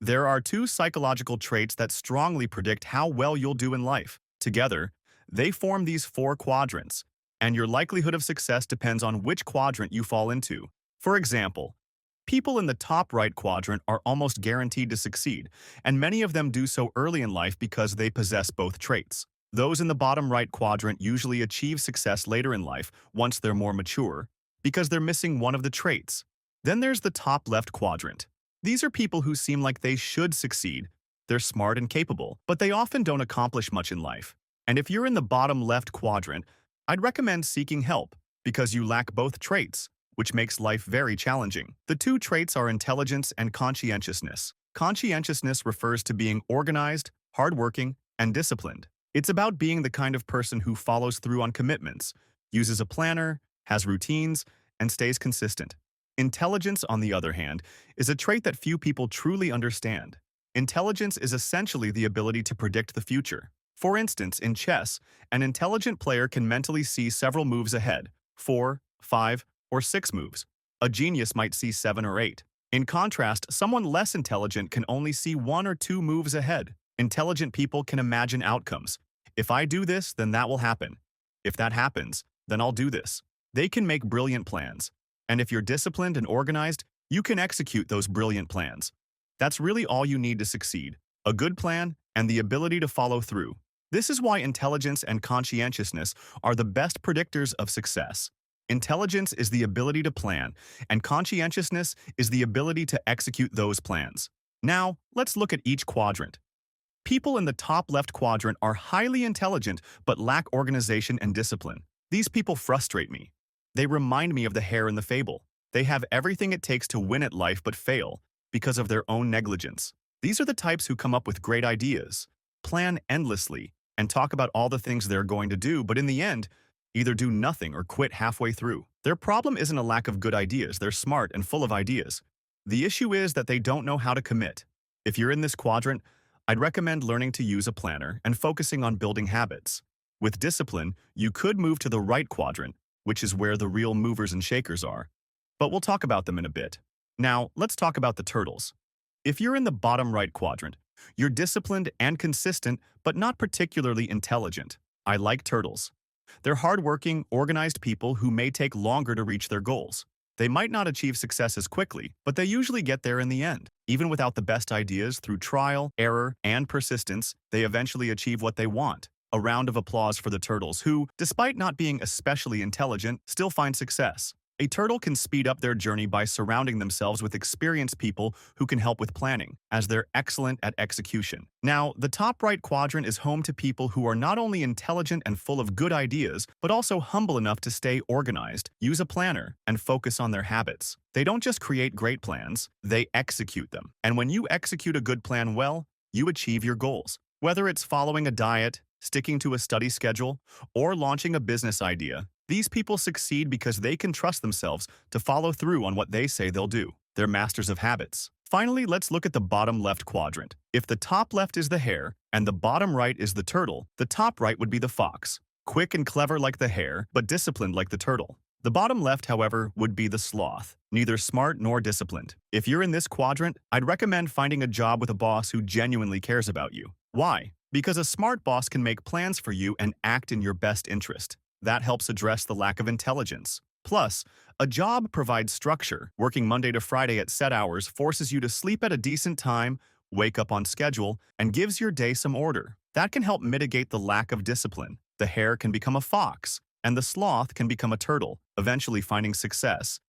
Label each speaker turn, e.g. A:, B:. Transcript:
A: There are two psychological traits that strongly predict how well you'll do in life. Together, they form these four quadrants, and your likelihood of success depends on which quadrant you fall into. For example, people in the top right quadrant are almost guaranteed to succeed, and many of them do so early in life because they possess both traits. Those in the bottom right quadrant usually achieve success later in life once they're more mature, because they're missing one of the traits. Then there's the top left quadrant. These are people who seem like they should succeed. They're smart and capable, but they often don't accomplish much in life. And if you're in the bottom left quadrant, I'd recommend seeking help because you lack both traits, which makes life very challenging. The two traits are intelligence and conscientiousness. Conscientiousness refers to being organized, hardworking, and disciplined. It's about being the kind of person who follows through on commitments, uses a planner, has routines, and stays consistent. Intelligence, on the other hand, is a trait that few people truly understand. Intelligence is essentially the ability to predict the future. For instance, in chess, an intelligent player can mentally see several moves ahead, 4, 5, or 6 moves. A genius might see 7 or 8. In contrast, someone less intelligent can only see 1 or 2 moves ahead. Intelligent people can imagine outcomes. If I do this, then that will happen. If that happens, then I'll do this. They can make brilliant plans. And if you're disciplined and organized, you can execute those brilliant plans. That's really all you need to succeed: a good plan and the ability to follow through. This is why intelligence and conscientiousness are the best predictors of success. Intelligence is the ability to plan, and conscientiousness is the ability to execute those plans. Now, let's look at each quadrant. People in the top left quadrant are highly intelligent but lack organization and discipline. These people frustrate me. They remind me of the hare in the fable. They have everything it takes to win at life but fail because of their own negligence. These are the types who come up with great ideas, plan endlessly, and talk about all the things they're going to do, but in the end, either do nothing or quit halfway through. Their problem isn't a lack of good ideas. They're smart and full of ideas. The issue is that they don't know how to commit. If you're in this quadrant, I'd recommend learning to use a planner and focusing on building habits. With discipline, you could move to the right quadrant, which is where the real movers and shakers are. But we'll talk about them in a bit. Now, let's talk about the turtles. If you're in the bottom right quadrant, you're disciplined and consistent, but not particularly intelligent. I like turtles. They're hardworking, organized people who may take longer to reach their goals. They might not achieve success as quickly, but they usually get there in the end. Even without the best ideas, through trial, error, and persistence, they eventually achieve what they want. A round of applause for the turtles who, despite not being especially intelligent, still find success. A turtle can speed up their journey by surrounding themselves with experienced people who can help with planning, as they're excellent at execution. Now, the top right quadrant is home to people who are not only intelligent and full of good ideas, but also humble enough to stay organized, use a planner, and focus on their habits. They don't just create great plans, they execute them. And when you execute a good plan well, you achieve your goals. Whether it's following a diet, sticking to a study schedule, or launching a business idea, these people succeed because they can trust themselves to follow through on what they say they'll do. They're masters of habits. Finally, let's look at the bottom left quadrant. If the top left is the hare and the bottom right is the turtle, the top right would be the fox. Quick and clever like the hare, but disciplined like the turtle. The bottom left, however, would be the sloth, neither smart nor disciplined. If you're in this quadrant, I'd recommend finding a job with a boss who genuinely cares about you. Why? Because a smart boss can make plans for you and act in your best interest. That helps address the lack of intelligence. Plus, a job provides structure. Working Monday to Friday at set hours forces you to sleep at a decent time, wake up on schedule, and gives your day some order. That can help mitigate the lack of discipline. The hare can become a fox, and the sloth can become a turtle, eventually finding success